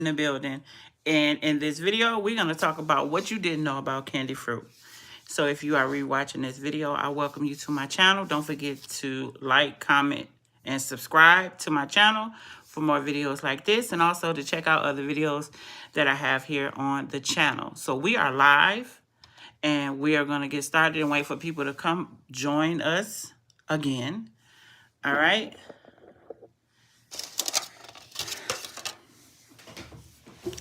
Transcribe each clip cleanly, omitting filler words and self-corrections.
in the building. And in this video, we're going to talk about what you didn't know about candy fruit. So if you are rewatching this video, I welcome you to my channel. Don't forget to like, comment, and subscribe to my channel for more videos like this, and also to check out other videos that I have here on the channel. So we are live, and we are going to get started and wait for people to come join us again. All right.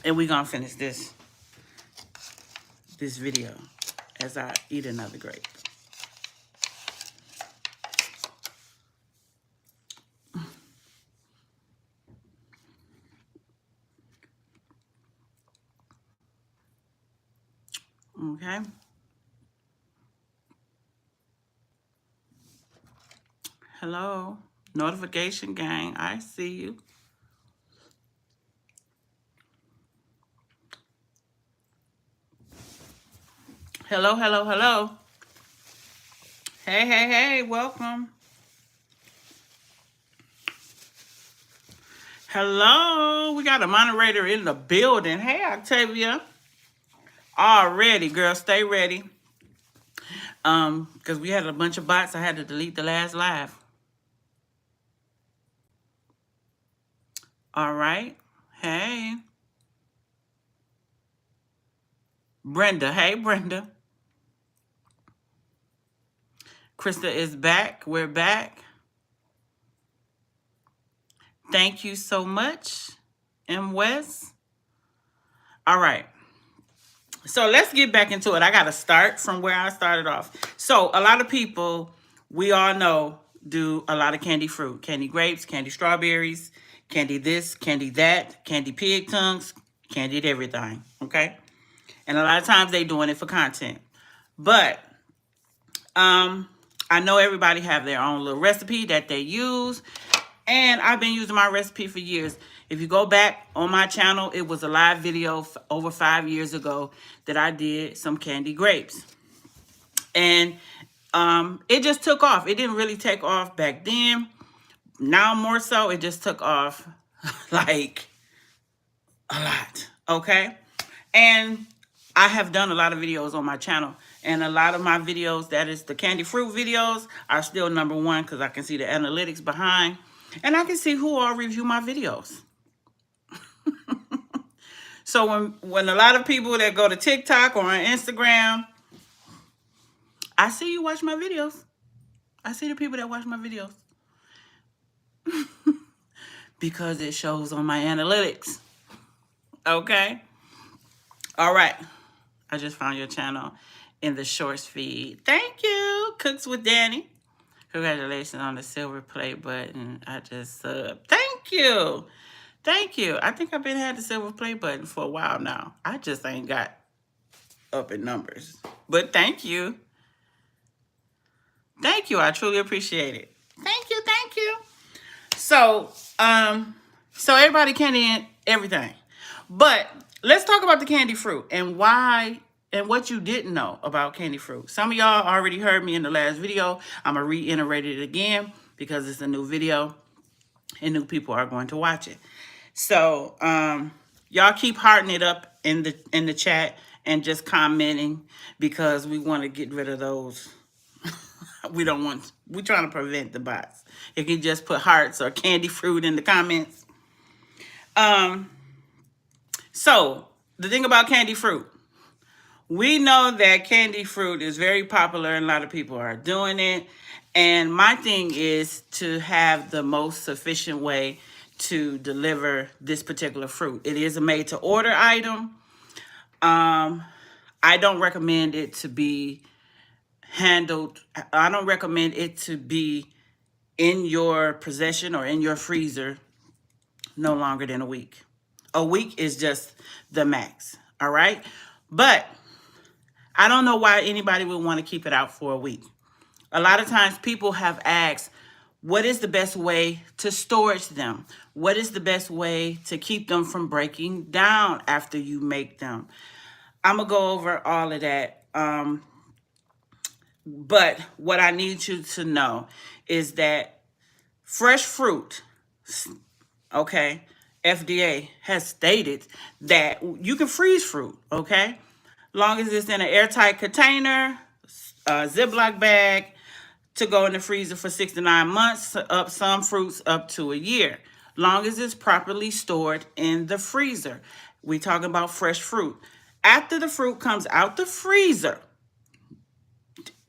And we're going to finish this video as I eat another grape. Okay. Hello. Notification gang. I see you. Hello, hello, hello. Hey, hey, hey. Welcome. Hello. We got a moderator in the building. Hey, Octavia. Already, girl. Stay ready. Because we had a bunch of bots. I had to delete the last live. All right. Hey. Brenda. Hey, Brenda. Krista is back. We're back. Thank you so much, M. West. All right. So let's get back into it. I got to start from where I started off. So a lot of people, we all know, do a lot of candy fruit. Candy grapes, candy strawberries, candy this, candy that, candy pig tongues, candied everything, okay? And a lot of times they doing it for content. But I know everybody have their own little recipe that they use. And I've been using my recipe for years. If you go back on my channel, it was a live video over 5 years ago that I did some candy grapes. And it just took off. It didn't really take off back then. Now more so, it just took off like a lot, okay? And I have done a lot of videos on my channel. And a lot of my videos, that is the candy fruit videos, are still #1 because I can see the analytics behind. And I can see who all review my videos. So when a lot of people that go to TikTok or on Instagram, I see you watch my videos. I see the people that watch my videos. Because it shows on my analytics. Okay? All right. I just found your channel in the shorts feed. Thank you. Cooks with Danny. Congratulations on the silver play button. I just subbed. Thank you. Thank you. I think I've been had the silver play button for a while now. I just ain't got up in numbers. But thank you. Thank you. I truly appreciate it. Thank you. Thank you. So, so everybody candy everything. But let's talk about the candy fruit and why and what you didn't know about candy fruit. Some of y'all already heard me in the last video. I'm going to reiterate it again because it's a new video and new people are going to watch it. So y'all keep hearting it up in the chat and just commenting because we want to get rid of those. We're trying to prevent the bots. If you just put hearts or candy fruit in the comments. So the thing about candy fruit, we know that candy fruit is very popular and a lot of people are doing it. And my thing is to have the most sufficient way to deliver this particular fruit. It is a made to order item. I don't recommend it to be handled. I don't recommend it to be in your possession or in your freezer no longer than a week. A week is just the max. All right. But I don't know why anybody would want to keep it out for a week. A lot of times people have asked, what is the best way to storage them? What is the best way to keep them from breaking down after you make them? I'm going to go over all of that. But what I need you to know is that fresh fruit, okay, FDA has stated that you can freeze fruit, okay? Long as it's in an airtight container, a Ziploc bag, to go in the freezer for 6 to 9 months, up some fruits up to a year. Long as it's properly stored in the freezer. We talking about fresh fruit. After the fruit comes out the freezer,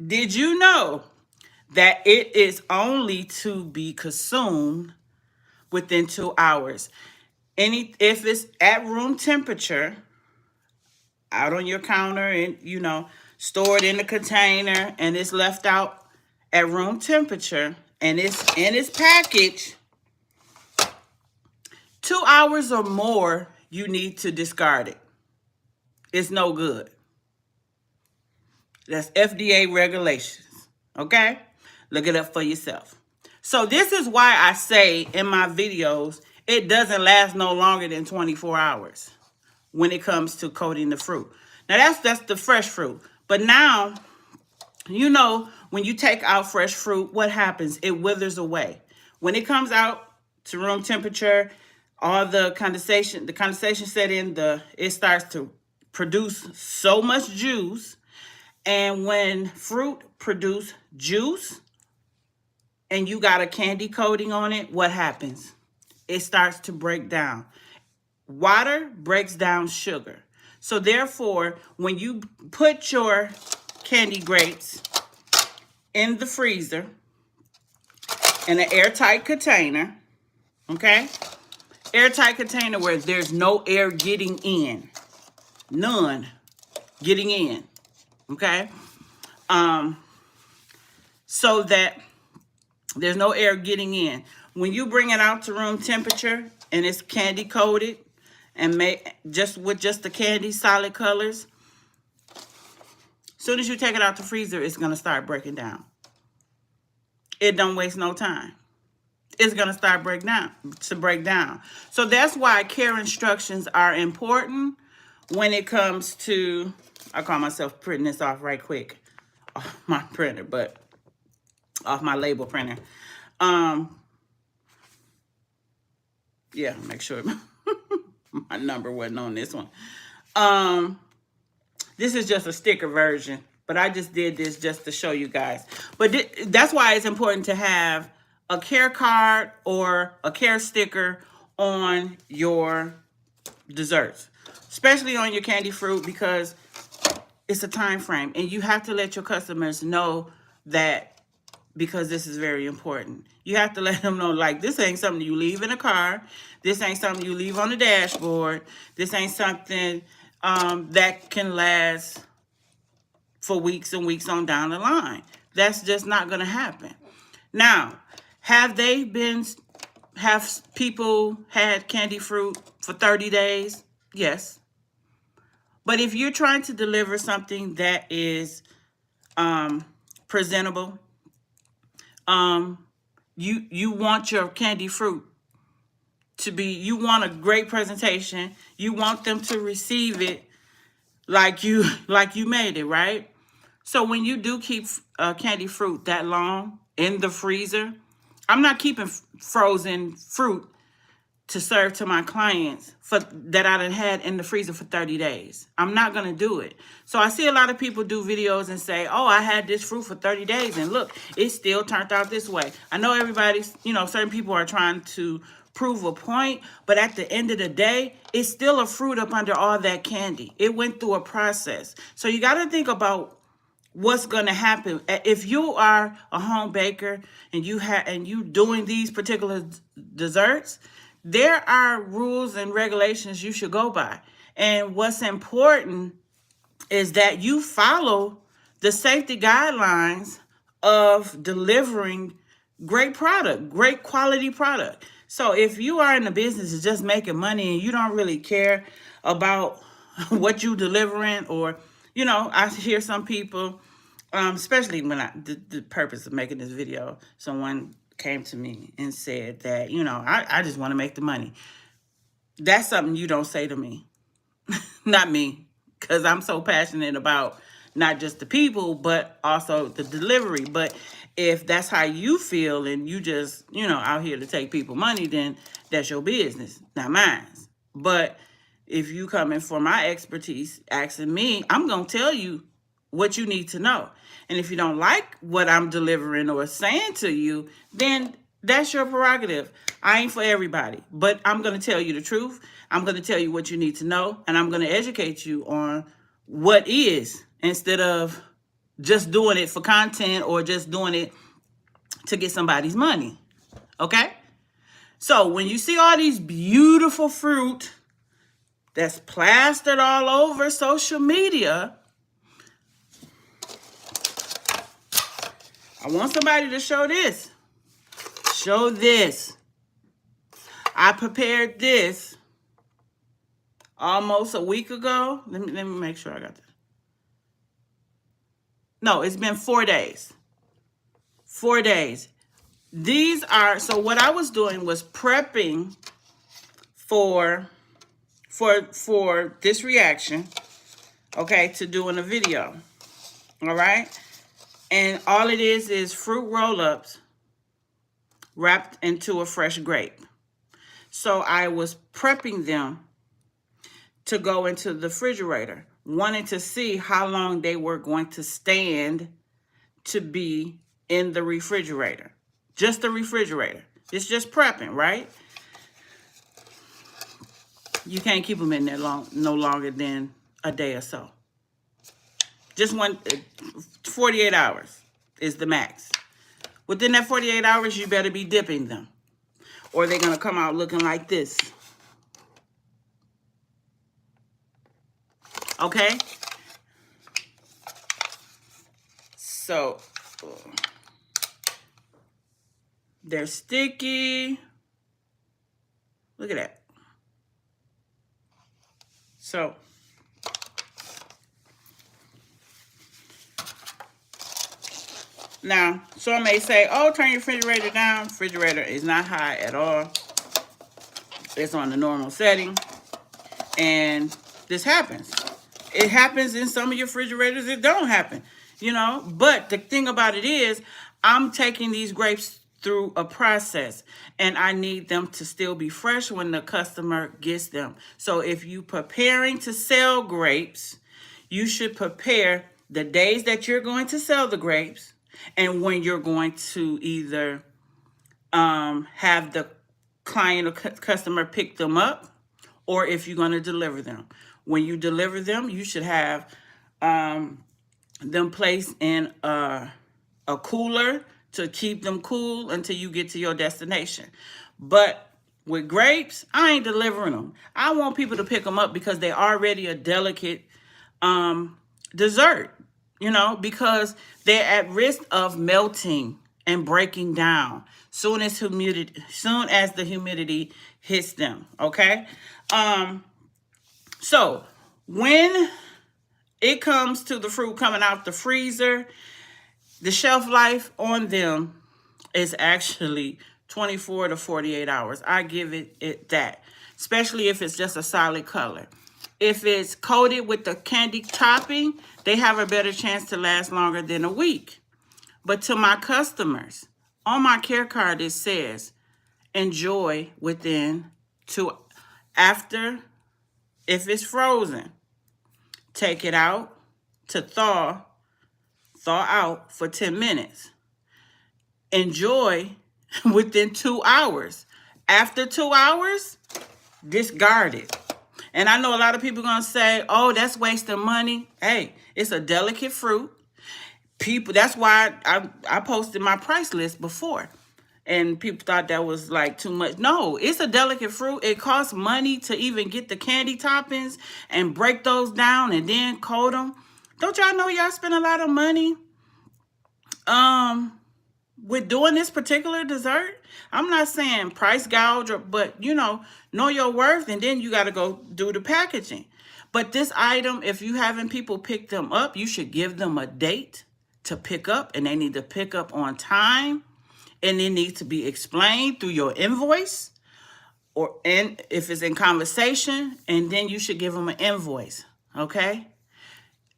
did you know that it is only to be consumed within 2 hours? If it's at room temperature, out on your counter and, stored in a container, and it's left out at room temperature and it's in its package, 2 hours or more, you need to discard it. It's no good. That's FDA regulations, okay? Look it up for yourself. So this is why I say in my videos, it doesn't last no longer than 24 hours when it comes to coating the fruit. Now that's the fresh fruit. But now, when you take out fresh fruit, what happens? It withers away. When it comes out to room temperature, all the condensation set in, it starts to produce so much juice. And when fruit produce juice and you got a candy coating on it, what happens? It starts to break down. Water breaks down sugar. So therefore, when you put your candy grapes in the freezer in an airtight container, okay? Airtight container where there's no air getting in. None getting in, okay? So that there's no air getting in. When you bring it out to room temperature and it's candy coated and made with just the candy solid colors, as soon as you take it out the freezer, it's gonna start breaking down. It don't waste no time. It's gonna start break down. So that's why care instructions are important when it comes to, I call myself printing this off right quick off my printer, but off my label printer. Yeah, make sure my number wasn't on this one. This is just a sticker version, but I just did this just to show you guys. But that's why it's important to have a care card or a care sticker on your desserts, especially on your candy fruit, because it's a time frame and you have to let your customers know that, because this is very important. You have to let them know, like, this ain't something you leave in a car. This ain't something you leave on the dashboard. This ain't something that can last for weeks and weeks on down the line. That's just not going to happen. Now, have people had candy fruit for 30 days? Yes. But if you're trying to deliver something that is presentable, you want your candy fruit to be, you want a great presentation. You want them to receive it like you made it, right? So when you do keep candy fruit that long in the freezer, I'm not keeping frozen fruit to serve to my clients that I done had in the freezer for 30 days. I'm not going to do it. So I see a lot of people do videos and say, oh, I had this fruit for 30 days and look, it still turned out this way. I know everybody's, certain people are trying to prove a point, but at the end of the day, it's still a fruit up under all that candy. It went through a process. So you got to think about what's going to happen. If you are a home baker and you doing these particular desserts, there are rules and regulations you should go by. And what's important is that you follow the safety guidelines of delivering great product, great quality product. So if you are in the business of just making money and you don't really care about what you delivering, or, I hear some people, especially when the purpose of making this video, someone came to me and said that, I just want to make the money. That's something you don't say to me. Not me, because I'm so passionate about not just the people, but also the delivery. But If that's how you feel and you just, out here to take people money, then that's your business, not mine. But if you come in for my expertise, asking me, I'm going to tell you what you need to know. And if you don't like what I'm delivering or saying to you, then that's your prerogative. I ain't for everybody, but I'm going to tell you the truth. I'm going to tell you what you need to know, and I'm going to educate you on what is, instead of just doing it for content or just doing it to get somebody's money. Okay? So when you see all these beautiful fruit that's plastered all over social media, I want somebody to show this. Show this. I prepared this almost a week ago. Let me make sure I got this. No, it's been 4 days. 4 days. These are, so what I was doing was prepping for this reaction, okay, to doing a video. All right? And all it is fruit roll-ups wrapped into a fresh grape. So I was prepping them to go into the refrigerator, wanting to see how long they were going to stand to be in the refrigerator. Just the refrigerator. It's just prepping, right? You can't keep them in there no longer than a day or so. Just 48 hours is the max. Within that 48 hours, you better be dipping them, or they're going to come out looking like this. Okay? So, they're sticky. Look at that. So, now, some may say, oh, turn your refrigerator down. Refrigerator is not high at all. It's on the normal setting. And this happens. It happens in some of your refrigerators. It don't happen, But the thing about it is, I'm taking these grapes through a process, and I need them to still be fresh when the customer gets them. So if you're preparing to sell grapes, you should prepare the days that you're going to sell the grapes and when you're going to either have the client or customer pick them up, or if you're going to deliver them. When you deliver them, you should have them placed in a cooler to keep them cool until you get to your destination. But with grapes, I ain't delivering them. I want people to pick them up because they're already a delicate dessert, because they're at risk of melting and breaking down soon as the humidity hits them, okay? So when it comes to the fruit coming out the freezer, the shelf life on them is actually 24 to 48 hours. I give it that, especially if it's just a solid color. If it's coated with the candy topping, they have a better chance to last longer than a week. But to my customers, on my care card, it says, enjoy within 2 after. If it's frozen, take it out to thaw out for 10 minutes. Enjoy within 2 hours. After 2 hours, discard it. And I know a lot of people are going to say, oh, that's wasting money. Hey, it's a delicate fruit. That's why I posted my price list before. And people thought that was like too much. No, it's a delicate fruit. It costs money to even get the candy toppings and break those down and then coat them. Don't y'all know y'all spend a lot of money with doing this particular dessert? I'm not saying price gouge, but know your worth, and then you got to go do the packaging. But this item, if you having people pick them up, you should give them a date to pick up, and they need to pick up on time. And it needs to be explained through your invoice, and if it's in conversation, and then you should give them an invoice, okay?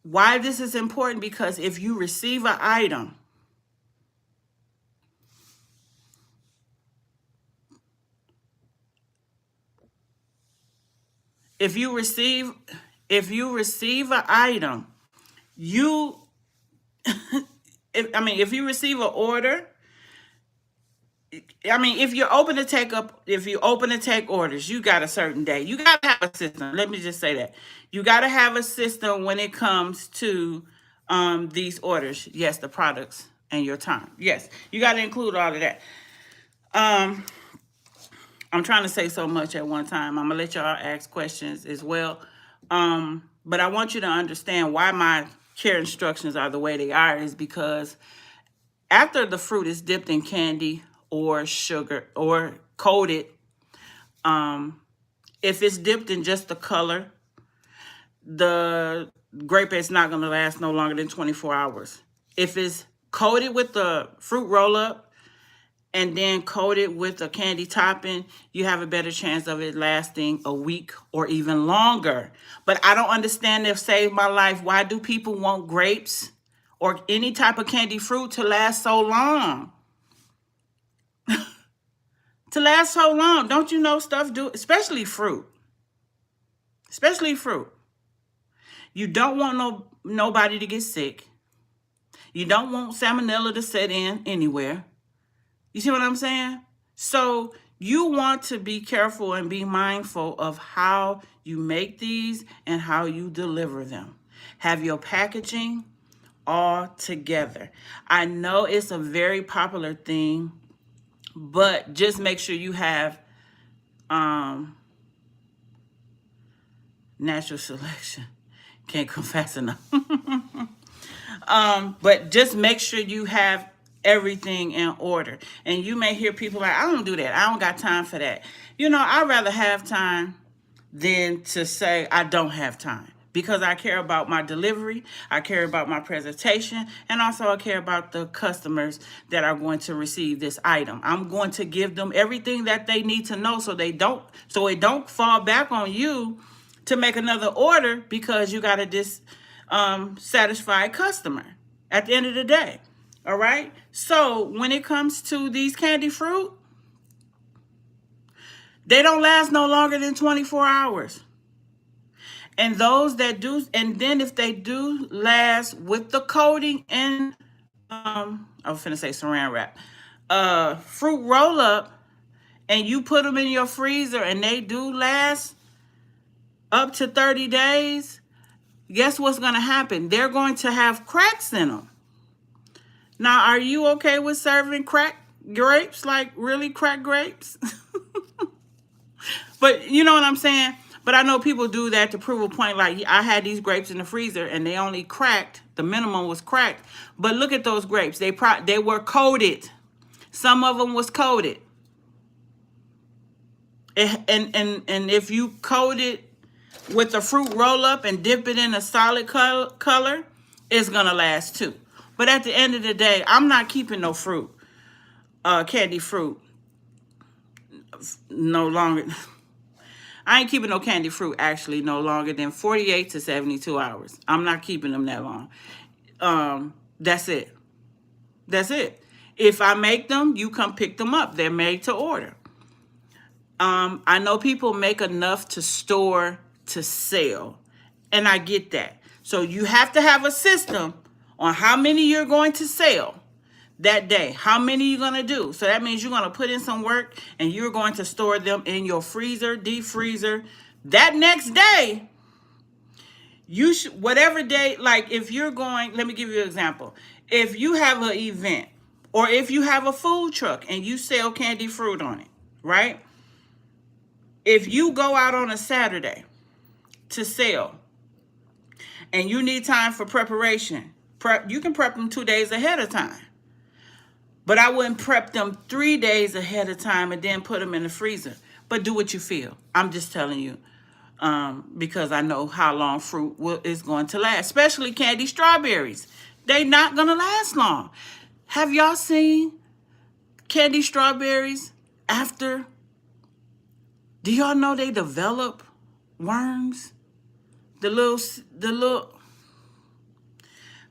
Why this is important? Because if you receive an item if you receive an item, you if you receive an order, if you're open to take orders, you got a certain day. You got to have a system. Let me just say that. You got to have a system when it comes to these orders. Yes, the products and your time. Yes, you got to include all of that. I'm trying to say so much at one time. I'm going to let y'all ask questions as well. But I want you to understand why my care instructions are the way they are is because after the fruit is dipped in candy or sugar or coated, if it's dipped in just the color, the grape is not going to last no longer than 24 hours. If it's coated with the fruit roll-up and then coated with a candy topping, you have a better chance of it lasting a week or even longer. But I don't understand if Saved My Life, why do people want grapes or any type of candy fruit to last so long? To last so long, don't you know stuff do, especially fruit. Especially fruit. You don't want nobody to get sick. You don't want salmonella to set in anywhere. You see what I'm saying? So you want to be careful and be mindful of how you make these and how you deliver them. Have your packaging all together. I know it's a very popular thing, but just make sure you have natural selection. Can't come fast enough. But just make sure you have everything in order. And you may hear people like, I don't do that. I don't got time for that. You know, I'd rather have time than to say I don't have time. Because I care about my delivery, I care about my presentation, and also I care about the customers that are going to receive this item. I'm going to give them everything that they need to know so it don't fall back on you to make another order because you got a dissatisfied customer at the end of the day. All right? So when it comes to these candy fruit, they don't last no longer than 24 hours. And those that do, and then if they do last with the coating and, I was finna say saran wrap, fruit roll up, and you put them in your freezer and they do last up to 30 days, guess what's going to happen? They're going to have cracks in them. Now, are you okay with serving cracked grapes, like really cracked grapes? But you know what I'm saying? But I know people do that to prove a point. Like, I had these grapes in the freezer and they only cracked. The minimum was cracked. But look at those grapes. They were coated. Some of them was coated. And if you coat it with a fruit roll up and dip it in a solid color, it's going to last too. But at the end of the day, I'm not keeping no fruit, candy fruit, no longer. I ain't keeping no candy fruit actually no longer than 48 to 72 hours. I'm not keeping them that long. That's it. That's it. If I make them, you come pick them up. They're made to order. I know people make enough to store to sell, and I get that. So you have to have a system on how many you're going to sell that day, how many you're going to do. So that means you're going to put in some work and you're going to store them in your freezer, deep freezer. That next day, you should, whatever day, like if you're going, let me give you an example. If you have an event or if you have a food truck and you sell candy fruit on it, right? If you go out on a Saturday to sell and you need time for preparation, you can prep them 2 days ahead of time. But I wouldn't prep them 3 days ahead of time and then put them in the freezer. But do what you feel. I'm just telling you because I know how long fruit is going to last, especially candy strawberries. They're not going to last long. Have y'all seen candy strawberries after? Do y'all know they develop worms? The little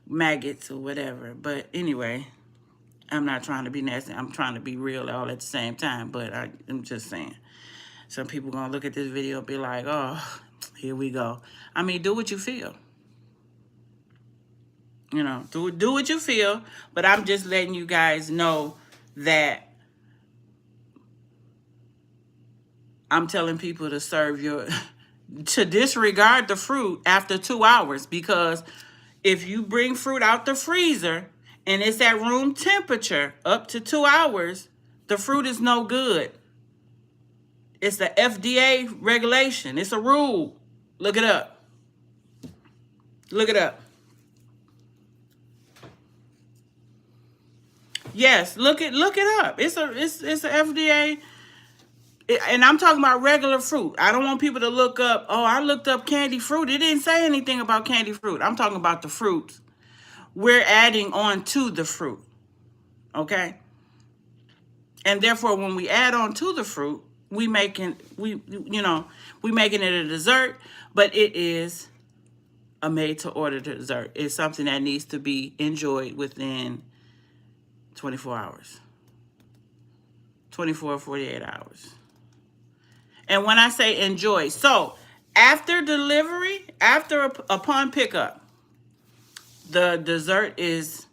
maggots or whatever. But anyway, I'm not trying to be nasty. I'm trying to be real all at the same time. But I'm just saying. Some people going to look at this video and be like, oh, Here we go. I mean, do what you feel. You know, do what you feel. But I'm just letting you guys know that I'm telling people to serve your, to disregard the fruit after 2 hours, because if you bring fruit out the freezer and it's at room temperature up to 2 hours, the fruit is no good. It's the FDA regulation. It's a rule. Look it up. Look it up. Yes, look it up. It's a FDA, and I'm talking about regular fruit. I don't want people to look up, oh, I looked up candy fruit. It didn't say anything about candy fruit. I'm talking about the fruits we're adding on to the fruit. Okay? And therefore, when we add on to the fruit, we making it a dessert, but it is a made-to-order dessert. It's something that needs to be enjoyed within 24 hours. 24 or 48 hours. And when I say enjoy, so after delivery, upon pickup, the dessert is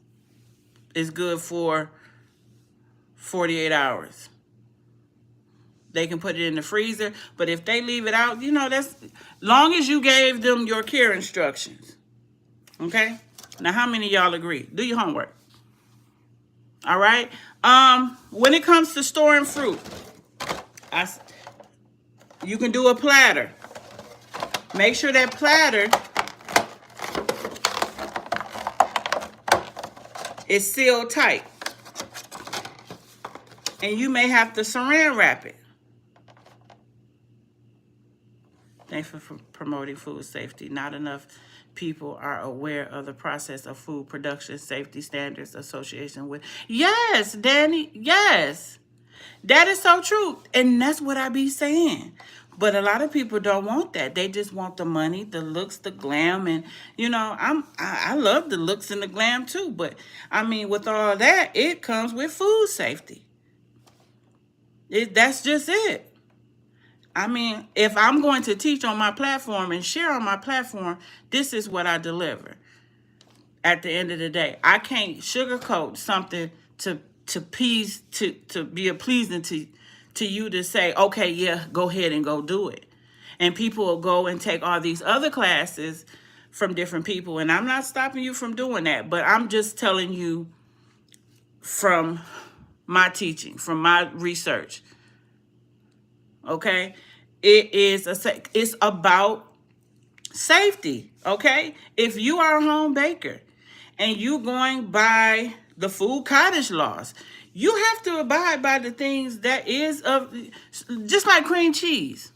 good for 48 hours. They can put it in the freezer, but if they leave it out, that's long as you gave them your care instructions. Okay? Now, how many of y'all agree? Do your homework. All right? When it comes to storing fruit, you can do a platter. Make sure that platter is sealed tight. And you may have to saran wrap it. Thanks for promoting food safety. Not enough people are aware of the process of food production safety standards association with. Yes, Danny, yes. That is so true. And that's what I be saying. But a lot of people don't want that. They just want the money, the looks, the glam. And, I love the looks and the glam too. But, I mean, with all that, it comes with food safety. That's just it. I mean, if I'm going to teach on my platform and share on my platform, this is what I deliver. At the end of the day, I can't sugarcoat something to be a pleasing to you to say, okay, yeah, go ahead and go do it. And people will go and take all these other classes from different people, and I'm not stopping you from doing that, but I'm just telling you from my teaching, from my research. Okay, it's about safety. Okay, if you are a home baker and you're going by the food cottage laws, you have to abide by the things that is of, just like cream cheese.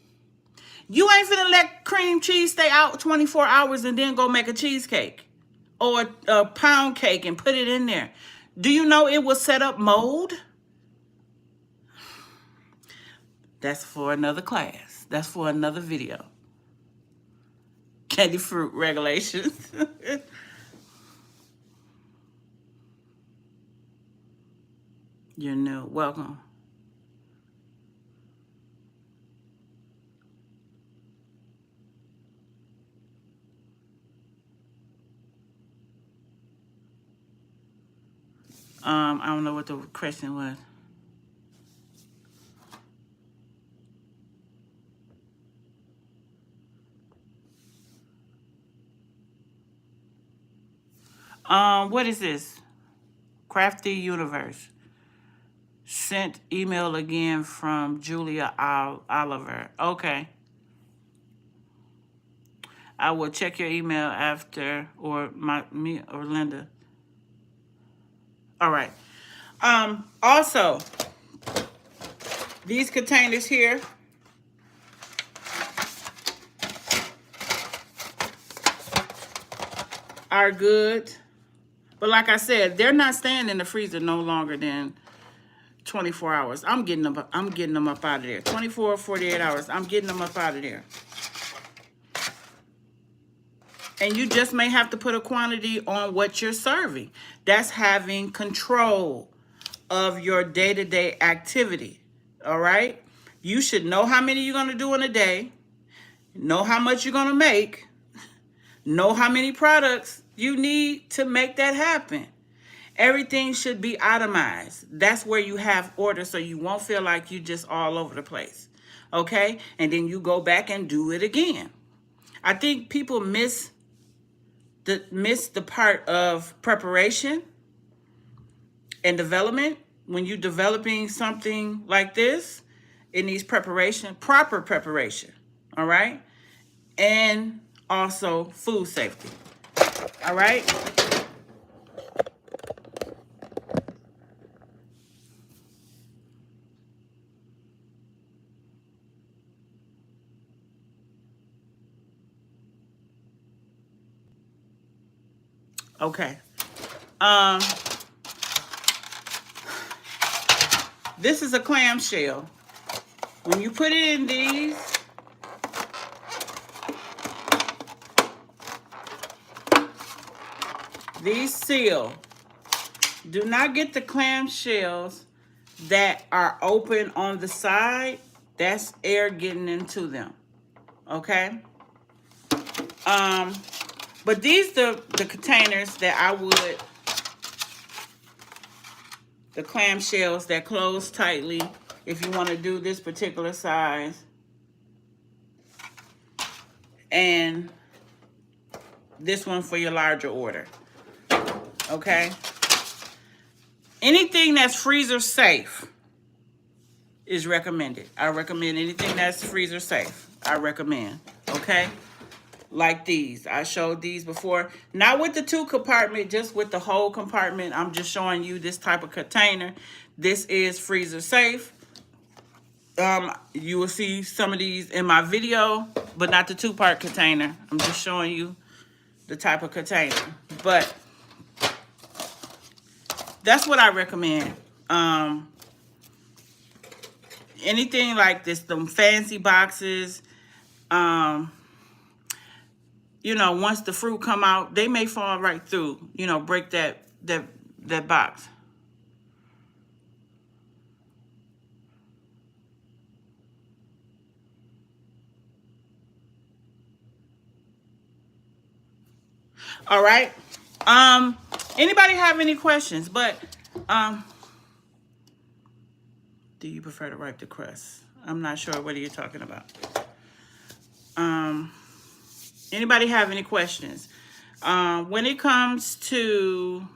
You ain't finna let cream cheese stay out 24 hours and then go make a cheesecake or a pound cake and put it in there. Do you know it will set up mold? That's for another class. That's for another video. Candy fruit regulations. You're new. Welcome. I don't know what the question was. What is this? Crafty Universe. Sent email again from Julia Oliver. Okay. I will check your email after, or me or Linda. All right. Also, these containers here are good. But like I said, they're not staying in the freezer no longer than 24 hours. I'm getting them up out of there. 24 or 48 hours. I'm getting them up out of there. And you just may have to put a quantity on what you're serving. That's having control of your day-to-day activity. All right? You should know how many you're going to do in a day. know how much you're going to make, know how many products you need to make that happen. Everything should be itemized. That's where you have order, so you won't feel like you just all over the place. Okay? And then you go back and do it again. I think people miss the part of preparation and development. When you're developing something like this, it needs preparation, proper preparation. All right? And also food safety. All right? Okay. This is a clamshell. When you put it in these seal. Do not get the clamshells that are open on the side. That's air getting into them. Okay? But these the containers that I would, the clamshells that close tightly if you want to do this particular size. And this one for your larger order. Okay? Anything that's freezer safe is recommended. I recommend anything that's freezer safe. I recommend. Okay? Like these. I showed these before. Not with the 2 compartment, just with the whole compartment. I'm just showing you this type of container. This is freezer safe. You will see some of these in my video, but not the 2-part container. I'm just showing you the type of container. But that's what I recommend. Anything like this, them fancy boxes, you know, once the fruit come out, they may fall right through, you know, break that box. All right. Anybody have any questions? But do you prefer to wipe the crust? I'm not sure what you're talking about. Anybody have any questions? When it comes to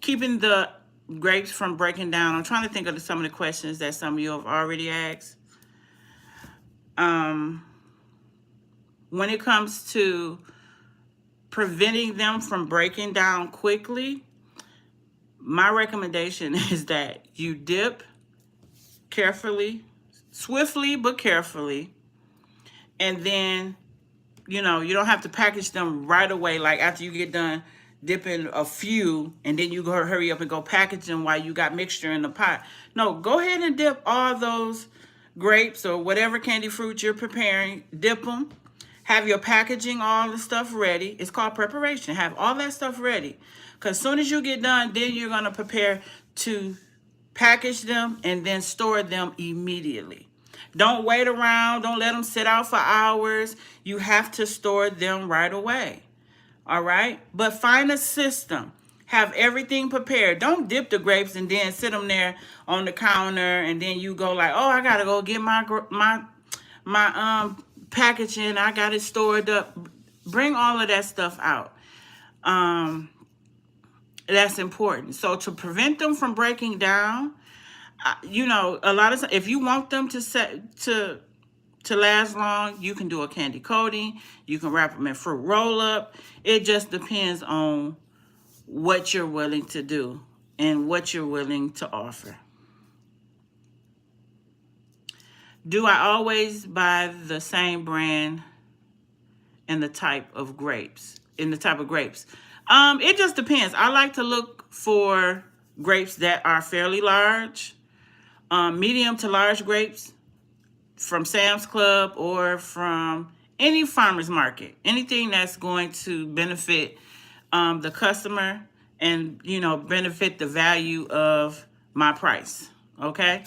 keeping the grapes from breaking down, I'm trying to think of some of the questions that some of you have already asked. When it comes to preventing them from breaking down quickly, my recommendation is that you dip carefully, swiftly but carefully, and then, you know, you don't have to package them right away. Like after you get done dipping a few, and then you go hurry up and go package them while you got mixture in the pot. No, go ahead and dip all those grapes or whatever candy fruit you're preparing. Dip them. Have your packaging, all the stuff ready. It's called preparation. Have all that stuff ready. Because as soon as you get done, then you're going to prepare to package them and then store them immediately. Don't wait around. Don't let them sit out for hours. You have to store them right away. All right? But find a system. Have everything prepared. Don't dip the grapes and then sit them there on the counter and then you go like, oh, I got to go get my packaging. I got it stored up. Bring all of that stuff out. That's important. So to prevent them from breaking down, you know, a lot of, if you want them to last long, you can do a candy coating. You can wrap them in fruit roll up. It just depends on what you're willing to do and what you're willing to offer. Do I always buy the same brand and the type of grapes? It just depends. I like to look for grapes that are fairly large, medium to large grapes from Sam's Club or from any farmer's market. Anything that's going to benefit the customer and, you know, benefit the value of my price. Okay?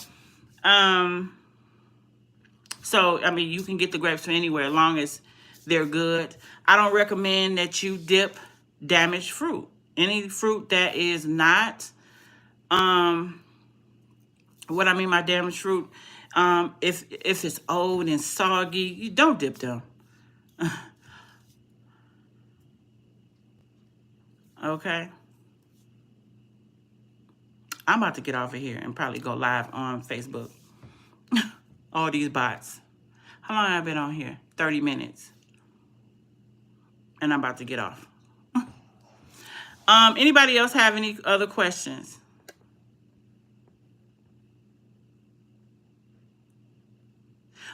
So, I mean, you can get the grapes from anywhere as long as they're good. I don't recommend that you dip damaged fruit. Any fruit that is not, what I mean by damaged fruit, if it's old and soggy, you don't dip them. Okay? I'm about to get off of here and probably go live on Facebook. All these bots. How long have I been on here? 30 minutes. And I'm about to get off. Anybody else have any other questions?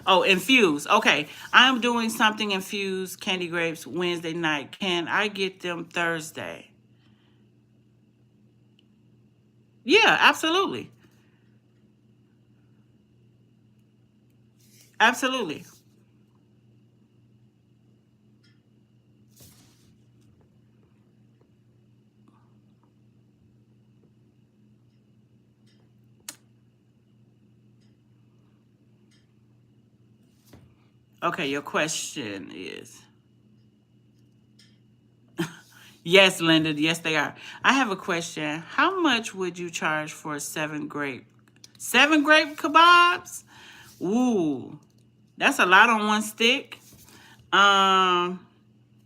Oh, infused. Okay. I'm doing something infused candy grapes Wednesday night. Can I get them Thursday? Yeah, absolutely. Absolutely. Okay, your question is... Yes, Linda. Yes, they are. I have a question. How much would you charge for 7 grape kebabs? Ooh, that's a lot on one stick.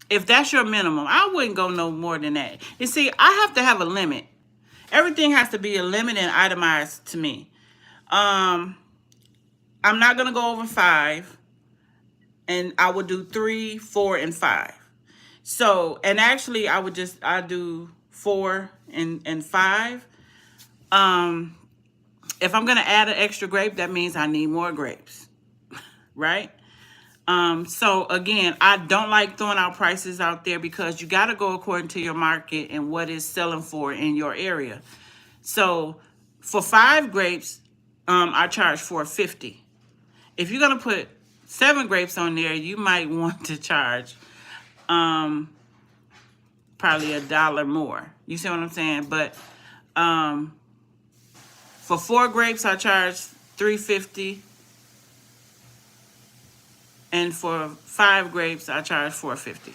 If that's your minimum, I wouldn't go no more than that. You see, I have to have a limit. Everything has to be a limit and itemized to me. I'm not gonna go over 5, and I would do 3, 4, and 5. So, and actually, I do 4 and 5. If I'm gonna add an extra grape, that means I need more grapes, right? So again, I don't like throwing out prices out there because you got to go according to your market and what is selling for in your area. So for 5 grapes, I charge $4.50. If you're gonna put 7 grapes on there, you might want to charge probably $1 more. You see what I'm saying? But for 4 grapes, I charge $3.50. And for 5 grapes, I charge $4.50.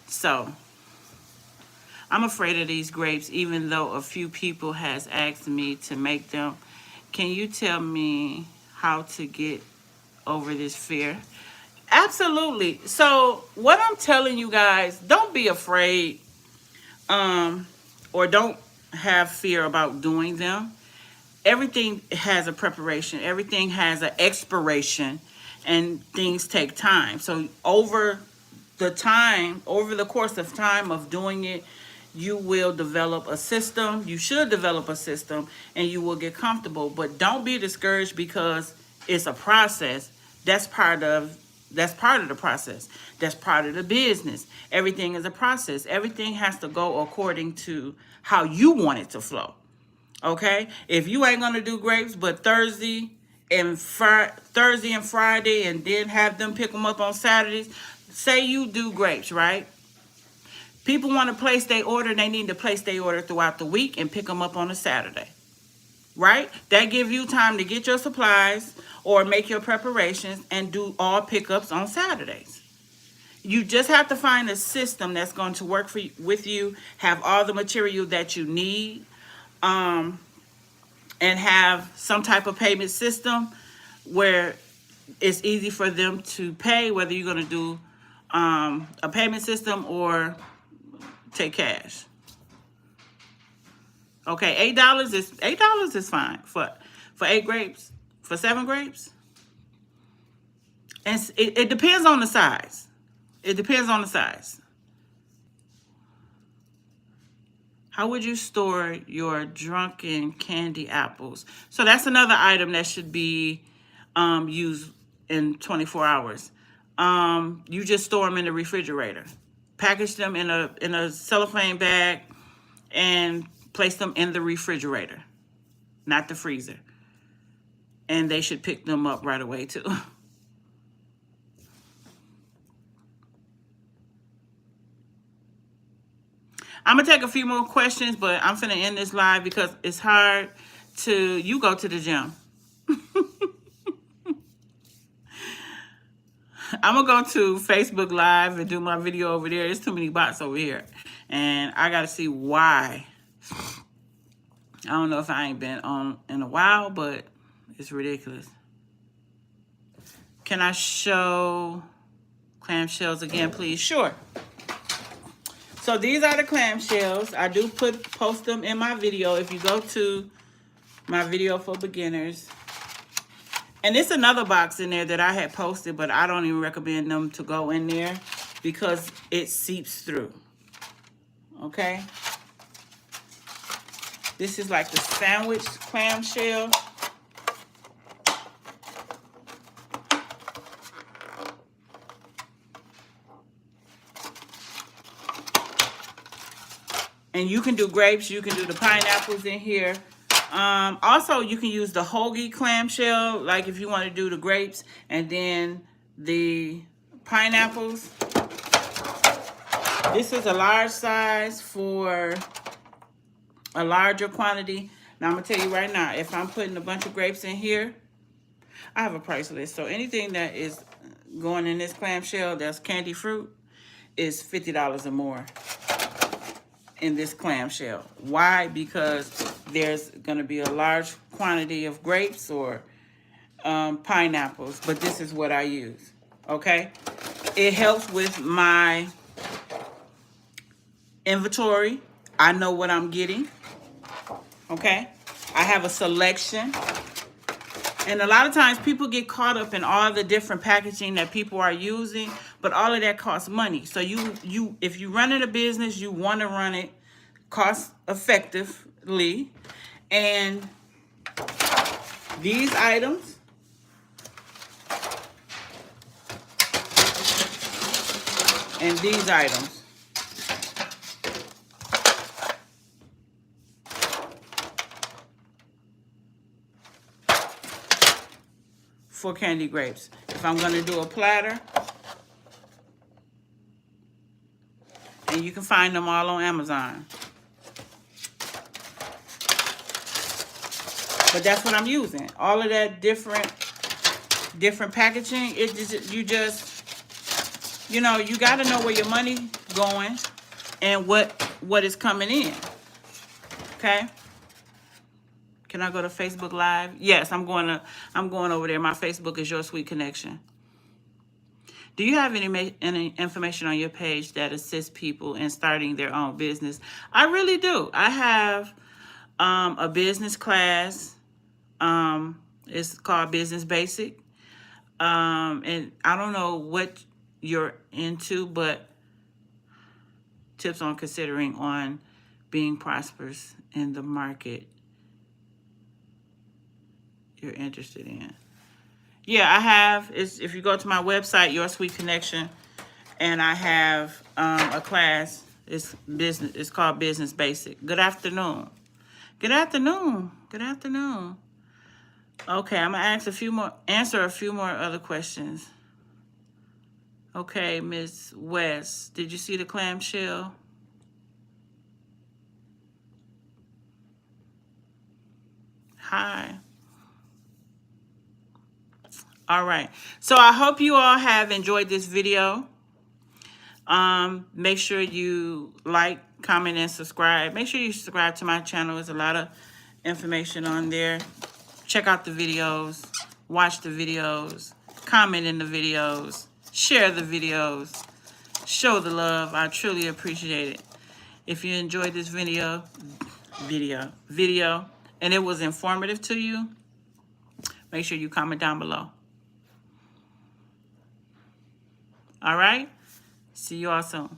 So I'm afraid of these grapes, even though a few people has asked me to make them. Can you tell me how to get over this fear? Absolutely. So what I'm telling you guys, don't be afraid, or don't have fear about doing them. Everything has a preparation. Everything has an expiration, and things take time. So over the course of time of doing it, you will develop a system. You should develop a system, and you will get comfortable. But don't be discouraged because it's a process. That's part of the process. That's part of the business. Everything is a process. Everything has to go according to how you want it to flow. Okay? If you ain't gonna do grapes, but Thursday and Friday, and then have them pick them up on Saturdays. Say you do grapes, right? People want to place their order. They need to place their order throughout the week and pick them up on a Saturday, right? That gives you time to get your supplies or make your preparations and do all pickups on Saturdays. You just have to find a system that's going to work with you, have all the material that you need, and have some type of payment system where it's easy for them to pay, whether you're going to do a payment system or take cash. Okay, $8 is fine for 8 grapes, for 7 grapes. And it depends on the size. It depends on the size. How would you store your drunken candy apples? So that's another item that should be used in 24 hours. You just store them in the refrigerator. Package them in a cellophane bag and place them in the refrigerator, not the freezer. And they should pick them up right away too. I'm going to take a few more questions, but I'm finna end this live because it's hard you go to the gym. I'm going to go to Facebook Live and do my video over there. There's too many bots over here. And I got to see why. I don't know if I ain't been on in a while, but it's ridiculous. Can I show clamshells again, please? Sure. So these are the clamshells. I do post them in my video. If you go to my video for beginners, and it's another box in there that I had posted, but I don't even recommend them to go in there because it seeps through. Okay. This is like the sandwich clamshell. And you can do grapes, you can do the pineapples in here. Also, you can use the hoagie clamshell, like if you want to do the grapes and then the pineapples. This is a large size for a larger quantity. Now, I'm going to tell you right now, if I'm putting a bunch of grapes in here, I have a price list. So anything that is going in this clamshell that's candy fruit is $50 or more in this clamshell. Why? Because there's going to be a large quantity of grapes or pineapples, but this is what I use. Okay? It helps with my inventory. I know what I'm getting. Okay? I have a selection. And a lot of times people get caught up in all the different packaging that people are using, but all of that costs money. So if you run a business, you want to run it cost effectively. And these items and these items for candy grapes. If I'm going to do a platter, and you can find them all on Amazon. But that's what I'm using. All of that different packaging, you know, you got to know where your money going and what is coming in. Okay? Can I go to Facebook Live? Yes, I'm going over there. My Facebook is Your Sweet Connection. Do you have any information on your page that assists people in starting their own business? I really do. I have a business class. It's called Business Basic. And I don't know what you're into, but tips on considering on being prosperous in the market you're interested in. Yeah, I have. If you go to my website, Your Sweet Connection, and I have a class. It's called Business Basic. Good afternoon. Good afternoon. Good afternoon. Okay, I'm gonna answer a few more other questions. Okay, Miss West, did you see the clamshell? Hi. All right. So I hope you all have enjoyed this video. Make sure you like, comment, and subscribe. Make sure you subscribe to my channel. There's a lot of information on there. Check out the videos. Watch the videos. Comment in the videos. Share the videos. Show the love. I truly appreciate it. If you enjoyed this video, and it was informative to you, make sure you comment down below. All right? See you all soon.